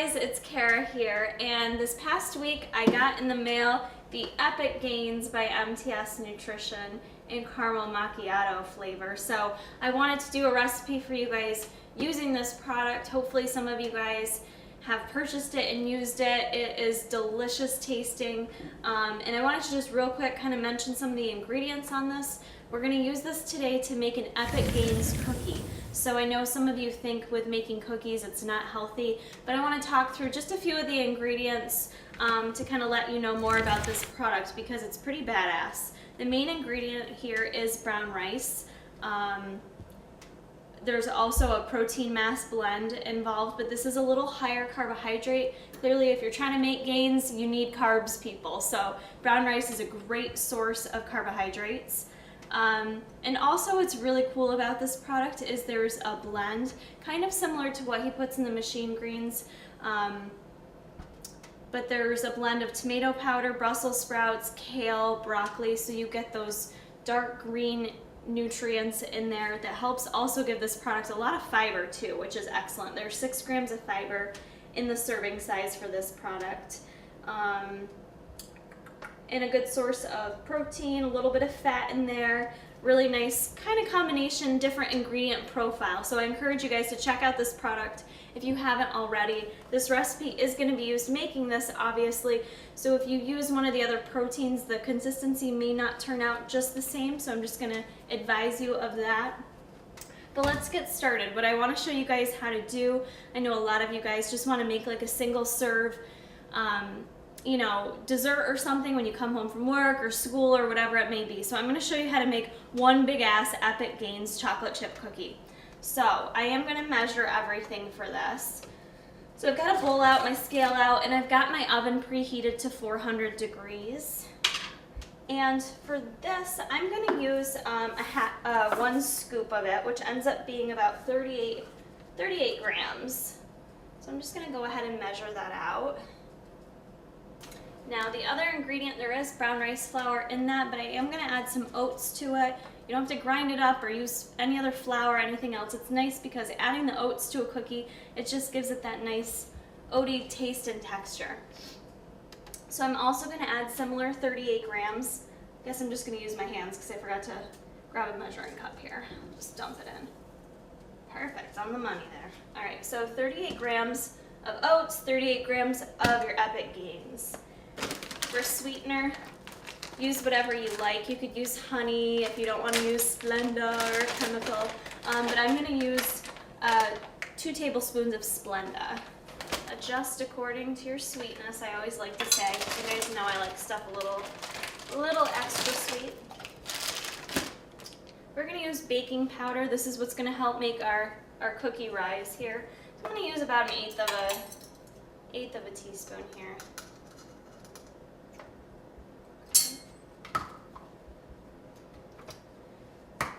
guys, it's Kara here, and this past week I got in the mail the Epic Gains by MTS Nutrition in caramel macchiato flavor. So I wanted to do a recipe for you guys using this product. Hopefully some of you guys have purchased it and used it. It is delicious tasting, and I wanted to just real quick kind of mention some of the ingredients on this. We're going to use this today to make an Epic Gains cookie. So I know some of you think with making cookies it's not healthy, but I want to talk through just a few of the ingredients to kind of let you know more about this product because it's pretty badass. The main ingredient here is brown rice. There's also a protein mass blend involved, but this is a little higher carbohydrate. Clearly, if you're trying to make gains, you need carbs, people. So brown rice is a great source of carbohydrates. And also what's really cool about this product is there's a blend, kind of similar to what he puts in the machine greens, but there's a blend of tomato powder, Brussels sprouts, kale, broccoli, so you get those dark green nutrients in there that helps also give this product a lot of fiber too, which is excellent. There's 6 grams of fiber in the serving size for this product. And a good source of protein, a little bit of fat in there, really nice kind of combination, different ingredient profile. So I encourage you guys to check out this product if you haven't already. This recipe is going to be used making this, obviously, so if you use one of the other proteins, the consistency may not turn out just the same, so I'm just going to advise you of that. But let's get started. What I want to show you guys how to do, I know a lot of you guys just want to make like a single serve you know, dessert or something when you come home from work or school or whatever it may be. So I'm going to show you how to make one big ass Epic Gains chocolate chip cookie. So I am going to measure everything for this. So I've got a bowl out, my scale out, and I've got my oven preheated to 400 degrees. And for this, I'm going to use 1 scoop of it, which ends up being about 38 grams. So I'm just going to go ahead and measure that out. Now the other ingredient, there is brown rice flour in that, but I am going to add some oats to it. You don't have to grind it up or use any other flour or anything else. It's nice because adding the oats to a cookie, it just gives it that nice oaty taste and texture. So I'm also going to add similar 38 grams. I guess I'm just going to use my hands because I forgot to grab a measuring cup here. Just dump it in. Perfect, on the money there. All right, so 38 grams of oats, 38 grams of your Epic Gains. For sweetener, use whatever you like. You could use honey if you don't want to use Splenda or chemical, but I'm going to use 2 tablespoons of Splenda. Adjust according to your sweetness, I always like to say. You guys know I like stuff a little extra sweet. We're going to use baking powder. This is what's going to help make our cookie rise here. So I'm going to use about an eighth of a teaspoon here.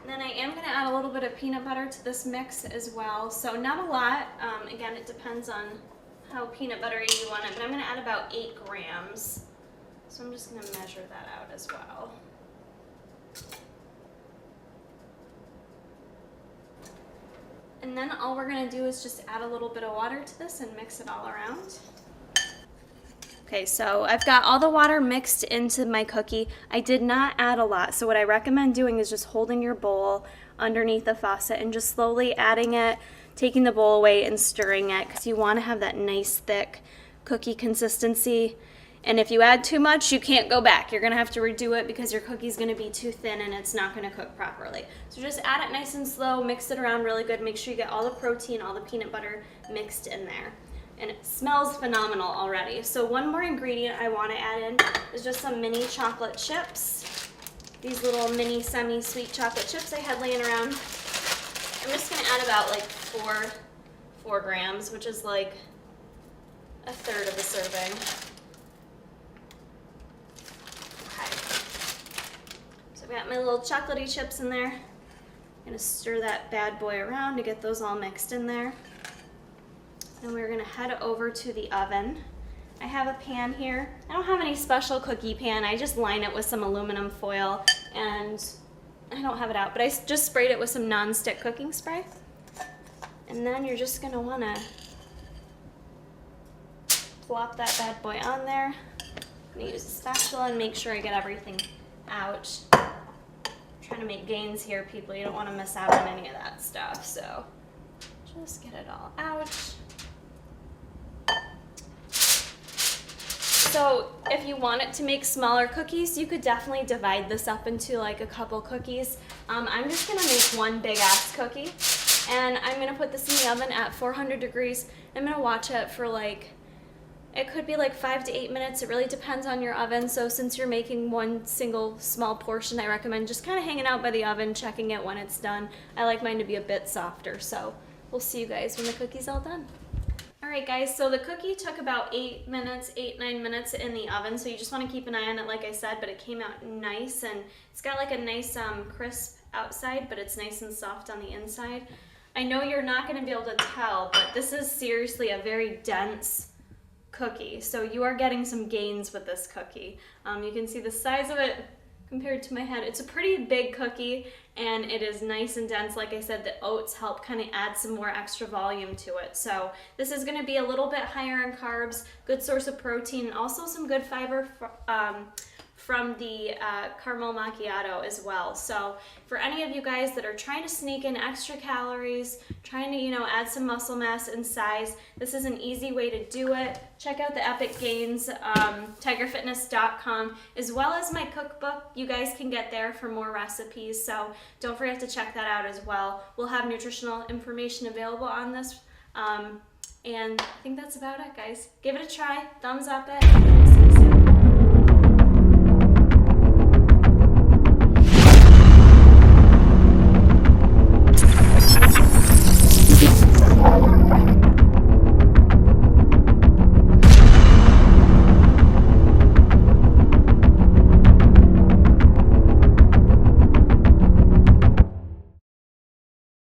Then I am going to add a little bit of peanut butter to this mix as well. So not a lot. Again, it depends on how peanut buttery you want it, but I'm going to add about 8 grams. So I'm just going to measure that out as well. And then all we're going to do is just add a little bit of water to this and mix it all around. Okay, so I've got all the water mixed into my cookie. I did not add a lot, so what I recommend doing is just holding your bowl underneath the faucet and just slowly adding it, taking the bowl away and stirring it because you want to have that nice thick cookie consistency. And if you add too much, you can't go back. You're going to have to redo it because your cookie's going to be too thin and it's not going to cook properly. So just add it nice and slow, mix it around really good, make sure you get all the protein, all the peanut butter mixed in there. And it smells phenomenal already. So one more ingredient I want to add in is just some mini chocolate chips. These little mini semi-sweet chocolate chips I had laying around. I'm just going to add about like 4 grams, which is like a third of a serving. Okay. So I've got my little chocolatey chips in there. I'm going to stir that bad boy around to get those all mixed in there. Then we're going to head over to the oven. I have a pan here. I don't have any special cookie pan. I just line it with some aluminum foil, and I don't have it out, but I just sprayed it with some non-stick cooking spray. And then you're just going to want to plop that bad boy on there. I'm gonna use a spatula and make sure I get everything out. I'm trying to make gains here, people. You don't want to miss out on any of that stuff, so just get it all out. So if you wanted to make smaller cookies, you could definitely divide this up into like a couple cookies. I'm just gonna make one big ass cookie, and I'm gonna put this in the oven at 400 degrees. I'm gonna watch it for like, it could be like 5 to 8 minutes. It really depends on your oven. So since you're making one single small portion, I recommend just kind of hanging out by the oven, checking it when it's done. I like mine to be a bit softer, so we'll see you guys when the cookie's all done. Alright guys, so the cookie took about 8, 9 minutes in the oven, so you just want to keep an eye on it like I said, but it came out nice, and it's got like a nice crisp outside, but it's nice and soft on the inside. I know you're not going to be able to tell, but this is seriously a very dense cookie, so you are getting some gains with this cookie. You can see the size of it compared to my head. It's a pretty big cookie, and it is nice and dense. Like I said, the oats help kind of add some more extra volume to it. So this is going to be a little bit higher in carbs, good source of protein, and also some good fiber from the caramel macchiato as well. So for any of you guys that are trying to sneak in extra calories, trying to, you know, add some muscle mass and size, this is an easy way to do it. Check out the Epic Gains, tigerfitness.com, as well as my cookbook. You guys can get there for more recipes, so don't forget to check that out as well. We'll have nutritional information available on this, and I think that's about it, guys. Give it a try, thumbs up it, and we'll see you soon.